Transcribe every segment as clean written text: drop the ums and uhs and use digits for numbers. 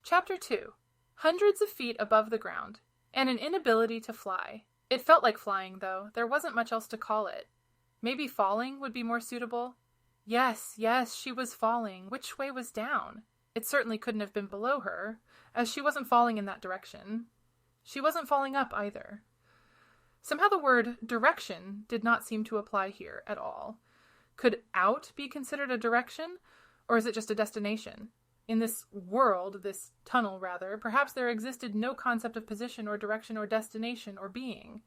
Chapter 2. Hundreds of feet above the ground, and an inability to fly. It felt like flying, though. There wasn't much else to call it. Maybe falling would be more suitable? Yes, she was falling. Which way was down? It certainly couldn't have been below her, as she wasn't falling in that direction. She wasn't falling up either. Somehow the word direction did not seem to apply here at all. Could out be considered a direction, or is it just a destination? In this world, this tunnel rather, perhaps there existed no concept of position or direction or destination or being.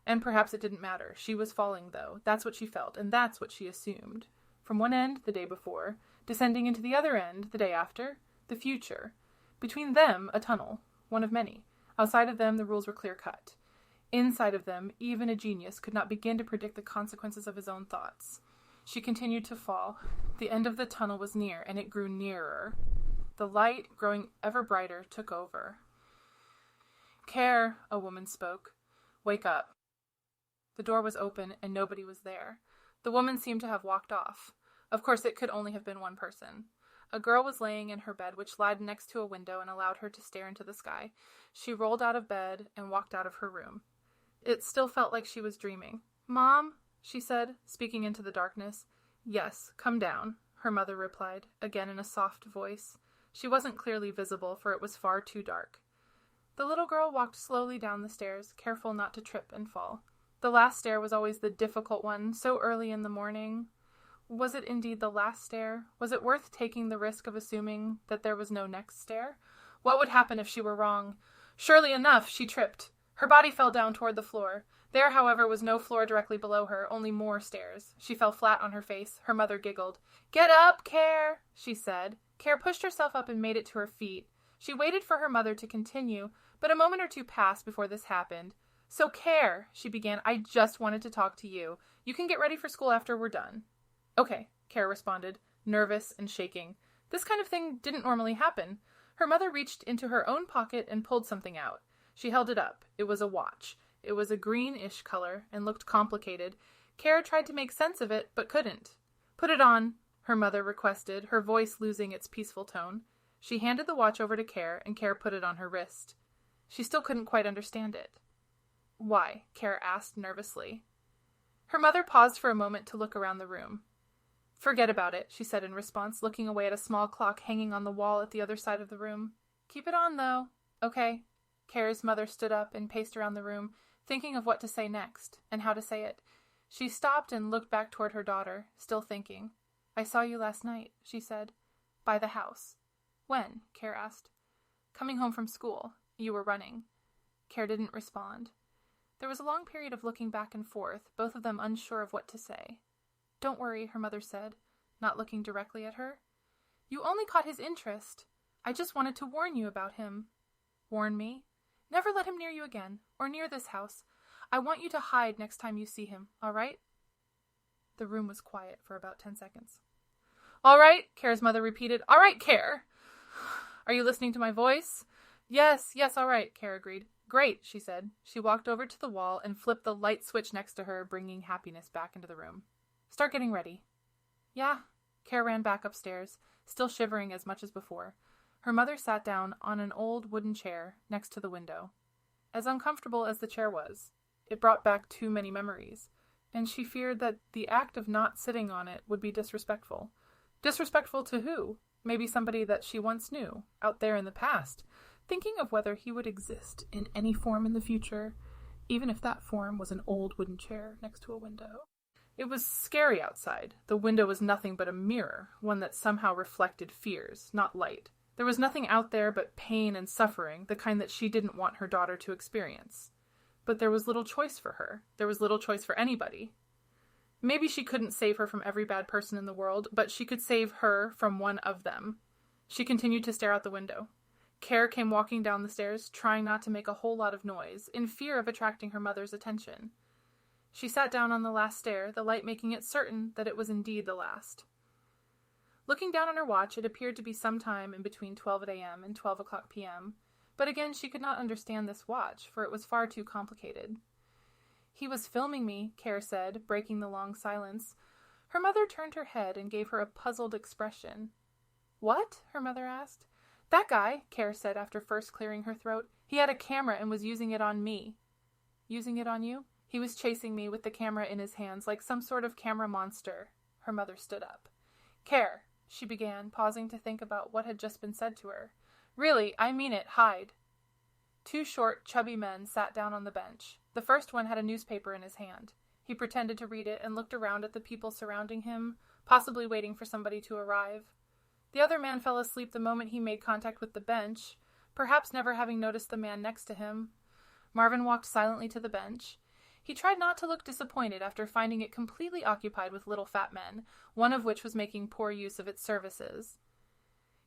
And perhaps it didn't matter. She was falling, though. That's what she felt, and that's what she assumed. From one end, the day before, descending into the other end, the day after, the future. Between them, a tunnel, one of many. Outside of them, the rules were clear-cut. Inside of them, even a genius could not begin to predict the consequences of his own thoughts. She continued to fall. The end of the tunnel was near, and it grew nearer. The light, growing ever brighter, took over. "Care," a woman spoke. "Wake up." The door was open, and nobody was there. The woman seemed to have walked off. Of course, it could only have been one person. A girl was laying in her bed, which lied next to a window and allowed her to stare into the sky. She rolled out of bed and walked out of her room. It still felt like she was dreaming. "Mom?" she said, speaking into the darkness. "Yes, come down," her mother replied, again in a soft voice. She wasn't clearly visible, for it was far too dark. The little girl walked slowly down the stairs, careful not to trip and fall. The last stair was always the difficult one, so early in the morning. Was it indeed the last stair? Was it worth taking the risk of assuming that there was no next stair? What would happen if she were wrong? Surely enough, she tripped. Her body fell down toward the floor. There, however, was no floor directly below her, only more stairs. She fell flat on her face. Her mother giggled. "Get up, Care," she said. Care pushed herself up and made it to her feet. She waited for her mother to continue, but a moment or two passed before this happened. "So, Care," she began, "I just wanted to talk to you. You can get ready for school after we're done." "Okay," Care responded, nervous and shaking. This kind of thing didn't normally happen. Her mother reached into her own pocket and pulled something out. She held it up. It was a watch. It was a greenish color and looked complicated. Care tried to make sense of it, but couldn't. "Put it on," her mother requested, her voice losing its peaceful tone. She handed the watch over to Care, and Care put it on her wrist. She still couldn't quite understand it. "Why?" Care asked nervously. Her mother paused for a moment to look around the room. "Forget about it," she said in response, looking away at a small clock hanging on the wall at the other side of the room. "Keep it on, though." "Okay." Care's mother stood up and paced around the room, thinking of what to say next, and how to say it. She stopped and looked back toward her daughter, still thinking. "I saw you last night," she said. "By the house." "When?" Care asked. "Coming home from school. You were running." Care didn't respond. There was a long period of looking back and forth, both of them unsure of what to say. "Don't worry," her mother said, not looking directly at her. "You only caught his interest. I just wanted to warn you about him." "Warn me?" "Never let him near you again, or near this house. I want you to hide next time you see him, all right?" The room was quiet for about 10 seconds. "All right," Care's mother repeated. "All right, Care." "Are you listening to my voice?" Yes, all right," Care agreed. "Great," she said. She walked over to the wall and flipped the light switch next to her, bringing happiness back into the room. "Start getting ready." "Yeah." Care ran back upstairs, still shivering as much as before. Her mother sat down on an old wooden chair next to the window. As uncomfortable as the chair was, it brought back too many memories, and she feared that the act of not sitting on it would be disrespectful. Disrespectful to who? Maybe somebody that she once knew, out there in the past, thinking of whether he would exist in any form in the future, even if that form was an old wooden chair next to a window. It was scary outside. The window was nothing but a mirror, one that somehow reflected fears, not light. There was nothing out there but pain and suffering, the kind that she didn't want her daughter to experience. But there was little choice for her. There was little choice for anybody. Maybe she couldn't save her from every bad person in the world, but she could save her from one of them. She continued to stare out the window. Care came walking down the stairs, trying not to make a whole lot of noise, in fear of attracting her mother's attention. She sat down on the last stair, the light making it certain that it was indeed the last. Looking down on her watch, it appeared to be some time in between 12 a.m. and 12 o'clock p.m., but again she could not understand this watch, for it was far too complicated. "He was filming me," Care said, breaking the long silence. Her mother turned her head and gave her a puzzled expression. "What?" her mother asked. That guy, Care said after first clearing her throat. He had a camera and was using it on me. Using it on you? He was chasing me with the camera in his hands like some sort of camera monster. Her mother stood up. Care, she began, pausing to think about what had just been said to her. Really, I mean it, hide. Two short, chubby men sat down on the bench. The first one had a newspaper in his hand. He pretended to read it and looked around at the people surrounding him, possibly waiting for somebody to arrive. The other man fell asleep the moment he made contact with the bench, perhaps never having noticed the man next to him. Marvin walked silently to the bench. He tried not to look disappointed after finding it completely occupied with little fat men, one of which was making poor use of its services.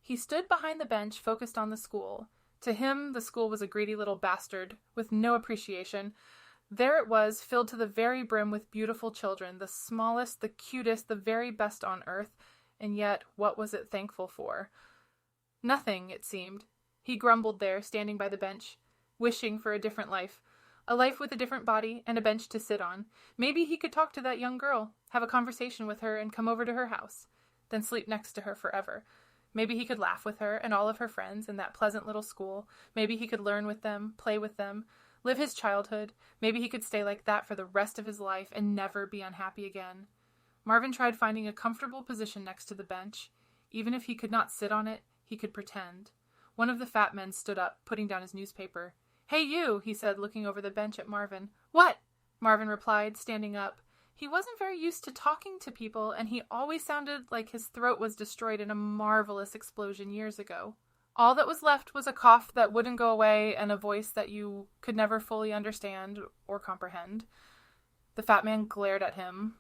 He stood behind the bench, focused on the school. To him, the school was a greedy little bastard, with no appreciation. There it was, filled to the very brim with beautiful children, the smallest, the cutest, the very best on earth, and yet, what was it thankful for? Nothing, it seemed. He grumbled there, standing by the bench, wishing for a different life. A life with a different body and a bench to sit on. Maybe he could talk to that young girl, have a conversation with her, and come over to her house, then sleep next to her forever. Maybe he could laugh with her and all of her friends in that pleasant little school. Maybe he could learn with them, play with them, live his childhood. Maybe he could stay like that for the rest of his life and never be unhappy again. Marvin tried finding a comfortable position next to the bench. Even if he could not sit on it, he could pretend. One of the fat men stood up, putting down his newspaper. Hey, you, he said, looking over the bench at Marvin. What? Marvin replied, standing up. He wasn't very used to talking to people, and he always sounded like his throat was destroyed in a marvelous explosion years ago. All that was left was a cough that wouldn't go away and a voice that you could never fully understand or comprehend. The fat man glared at him.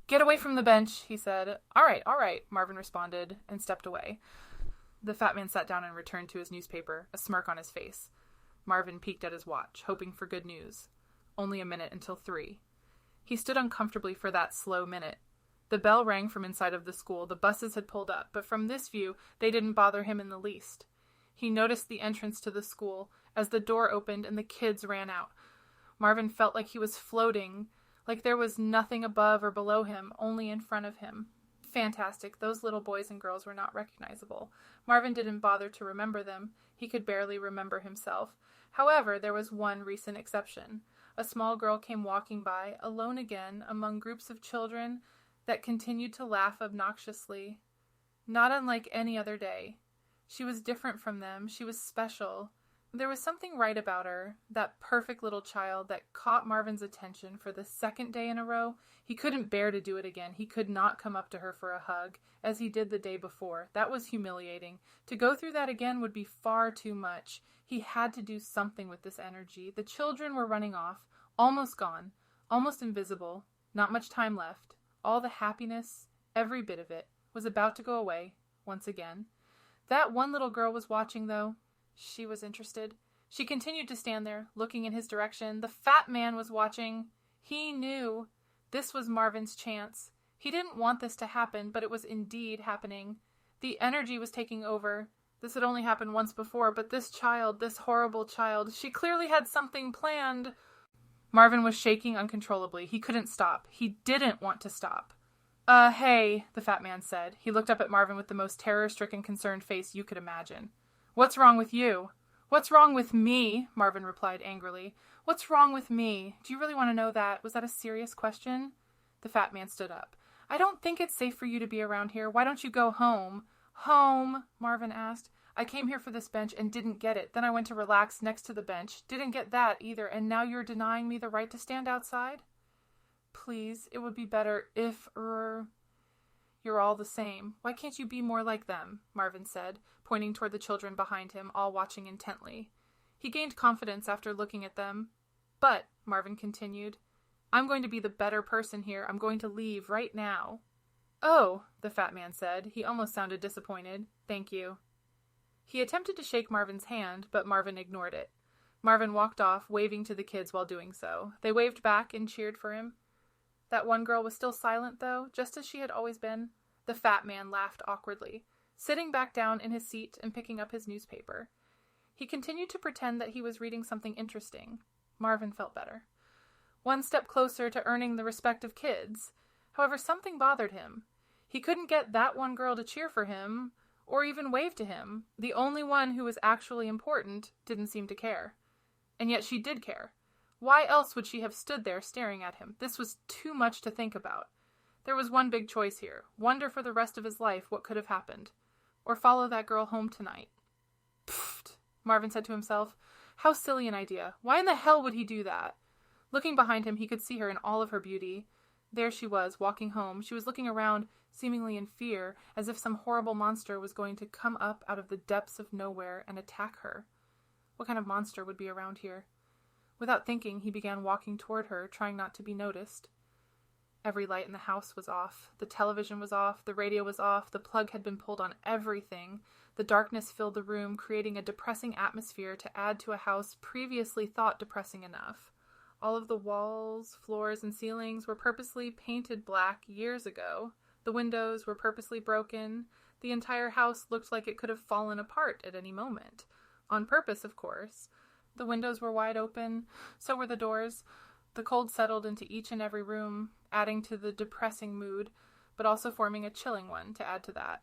Get away from the bench, he said. All right, Marvin responded and stepped away. The fat man sat down and returned to his newspaper, a smirk on his face. Marvin peeked at his watch, hoping for good news. Only a minute until 3. He stood uncomfortably for that slow minute. The bell rang from inside of the school. The buses had pulled up, but from this view, they didn't bother him in the least. He noticed the entrance to the school as the door opened and the kids ran out. Marvin felt like he was floating, like there was nothing above or below him, only in front of him. Fantastic. Those little boys and girls were not recognizable. Marvin didn't bother to remember them. He could barely remember himself. However, there was one recent exception. A small girl came walking by, alone again, among groups of children that continued to laugh obnoxiously. Not unlike any other day. She was different from them. She was special. There was something right about her, that perfect little child that caught Marvin's attention for the second day in a row. He couldn't bear to do it again. He could not come up to her for a hug, as he did the day before. That was humiliating. To go through that again would be far too much. He had to do something with this energy. The children were running off, almost gone, almost invisible, not much time left. All the happiness, every bit of it, was about to go away, once again. That one little girl was watching, though. She was interested. She continued to stand there, looking in his direction. The fat man was watching. He knew. This was Marvin's chance. He didn't want this to happen, but it was indeed happening. The energy was taking over. This had only happened once before, but this child, this horrible child, she clearly had something planned. Marvin was shaking uncontrollably. He couldn't stop. He didn't want to stop. Hey, the fat man said. He looked up at Marvin with the most terror-stricken, concerned face you could imagine. What's wrong with you? What's wrong with me? Marvin replied angrily. What's wrong with me? Do you really want to know that? Was that a serious question? The fat man stood up. I don't think it's safe for you to be around here. Why don't you go home? Home? Marvin asked. I came here for this bench and didn't get it. Then I went to relax next to the bench. Didn't get that either, and now you're denying me the right to stand outside? Please, it would be better if, you're all the same. Why can't you be more like them? Marvin said, pointing toward the children behind him, all watching intently. He gained confidence after looking at them. But, Marvin continued, I'm going to be the better person here. I'm going to leave right now. Oh, the fat man said. He almost sounded disappointed. Thank you. He attempted to shake Marvin's hand, but Marvin ignored it. Marvin walked off, waving to the kids while doing so. They waved back and cheered for him. That one girl was still silent, though, just as she had always been. The fat man laughed awkwardly, sitting back down in his seat and picking up his newspaper. He continued to pretend that he was reading something interesting. Marvin felt better. One step closer to earning the respect of kids. However, something bothered him. He couldn't get that one girl to cheer for him, or even wave to him. The only one who was actually important didn't seem to care. And yet she did care. Why else would she have stood there staring at him? This was too much to think about. There was one big choice here. Wonder for the rest of his life what could have happened. Or follow that girl home tonight. Pfft, Marvin said to himself. How silly an idea. Why in the hell would he do that? Looking behind him, he could see her in all of her beauty. There she was, walking home. She was looking around, seemingly in fear, as if some horrible monster was going to come up out of the depths of nowhere and attack her. What kind of monster would be around here? Without thinking, he began walking toward her, trying not to be noticed. Every light in the house was off. The television was off. The radio was off. The plug had been pulled on everything. The darkness filled the room, creating a depressing atmosphere to add to a house previously thought depressing enough. All of the walls, floors, and ceilings were purposely painted black years ago. The windows were purposely broken. The entire house looked like it could have fallen apart at any moment. On purpose, of course. The windows were wide open. So were the doors. The cold settled into each and every room, adding to the depressing mood, but also forming a chilling one to add to that.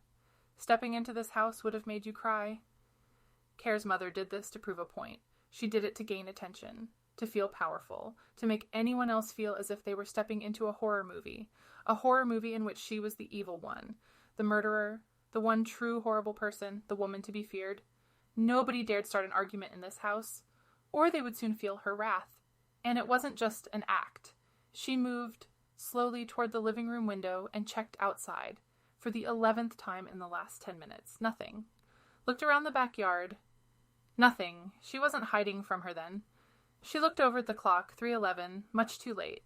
Stepping into this house would have made you cry. Care's mother did this to prove a point. She did it to gain attention, to feel powerful, to make anyone else feel as if they were stepping into a horror movie in which she was the evil one, the murderer, the one true horrible person, the woman to be feared. Nobody dared start an argument in this house, or they would soon feel her wrath. And it wasn't just an act. She moved slowly toward the living room window and checked outside. For the 11th time in the last 10 minutes. Nothing. Looked around the backyard. Nothing. She wasn't hiding from her then. She looked over at the clock, 3:11, much too late.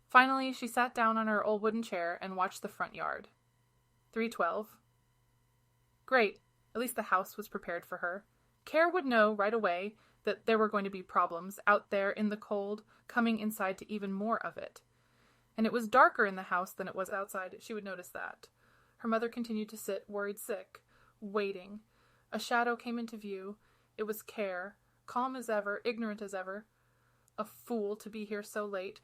Finally, she sat down on her old wooden chair and watched the front yard. 3:12. Great. At least the house was prepared for her. Care would know right away that there were going to be problems out there in the cold, coming inside to even more of it. And it was darker in the house than it was outside. She would notice that. Her mother continued to sit, worried sick, waiting. A shadow came into view. It was Care, calm as ever, ignorant as ever. A fool to be here so late.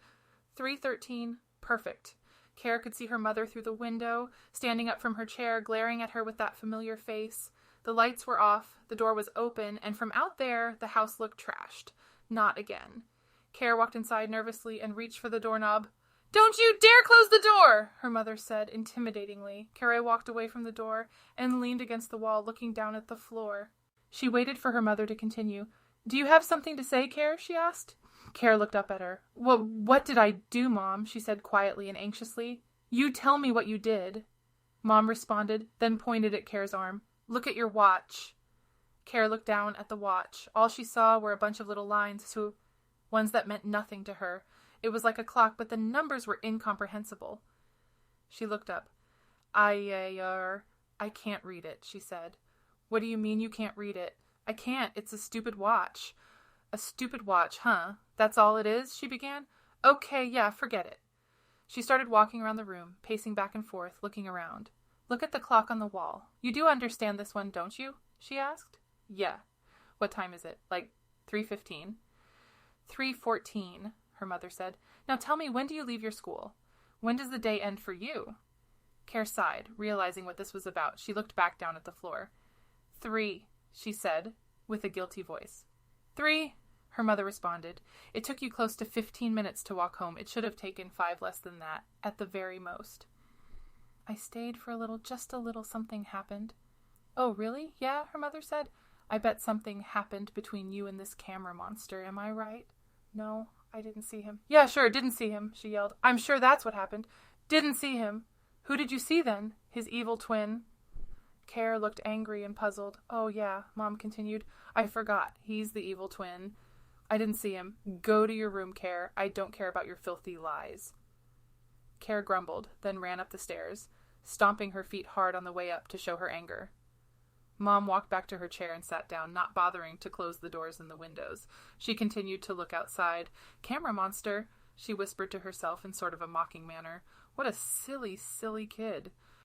3:13, perfect. Care could see her mother through the window, standing up from her chair, glaring at her with that familiar face. The lights were off, the door was open, and from out there, the house looked trashed. Not again. Care walked inside nervously and reached for the doorknob. "Don't you dare close the door!" her mother said intimidatingly. Care walked away from the door and leaned against the wall, looking down at the floor. She waited for her mother to continue. "Do you have something to say, Care?" she asked. Care looked up at her. What did I do, Mom?" she said quietly and anxiously. "You tell me what you did." Mom responded, then pointed at Care's arm. "Look at your watch." Care looked down at the watch. All she saw were a bunch of little lines, ones that meant nothing to her. It was like a clock, but the numbers were incomprehensible. She looked up. I can't read it," she said. "What do you mean you can't read it?" "I can't. It's a stupid watch." "A stupid watch, huh? That's all it is?" she began. "Okay, yeah, forget it." She started walking around the room, pacing back and forth, looking around. "Look at the clock on the wall. You do understand this one, don't you?" she asked. "Yeah." "What time is it? Like 3:15? 3:14, her mother said. "Now tell me, when do you leave your school? When does the day end for you?" Care sighed, realizing what this was about. She looked back down at the floor. 3, she said, with a guilty voice. 3, her mother responded. "It took you close to 15 minutes to walk home. It should have taken 5 less than that, at the very most." "I stayed for a little, just a little, something happened." "Oh, really? Yeah," her mother said. "I bet something happened between you and this camera monster, am I right?" "No, I didn't see him." "Yeah, sure, didn't see him," she yelled. "I'm sure that's what happened. Didn't see him. Who did you see then? His evil twin?" Care looked angry and puzzled. "Oh, yeah," Mom continued. "I forgot. He's the evil twin. I didn't see him. Go to your room, Care. I don't care about your filthy lies." Care grumbled, then ran up the stairs, stomping her feet hard on the way up to show her anger. Mom walked back to her chair and sat down, not bothering to close the doors and the windows. She continued to look outside. "Camera monster," she whispered to herself in sort of a mocking manner. What a silly, silly kid.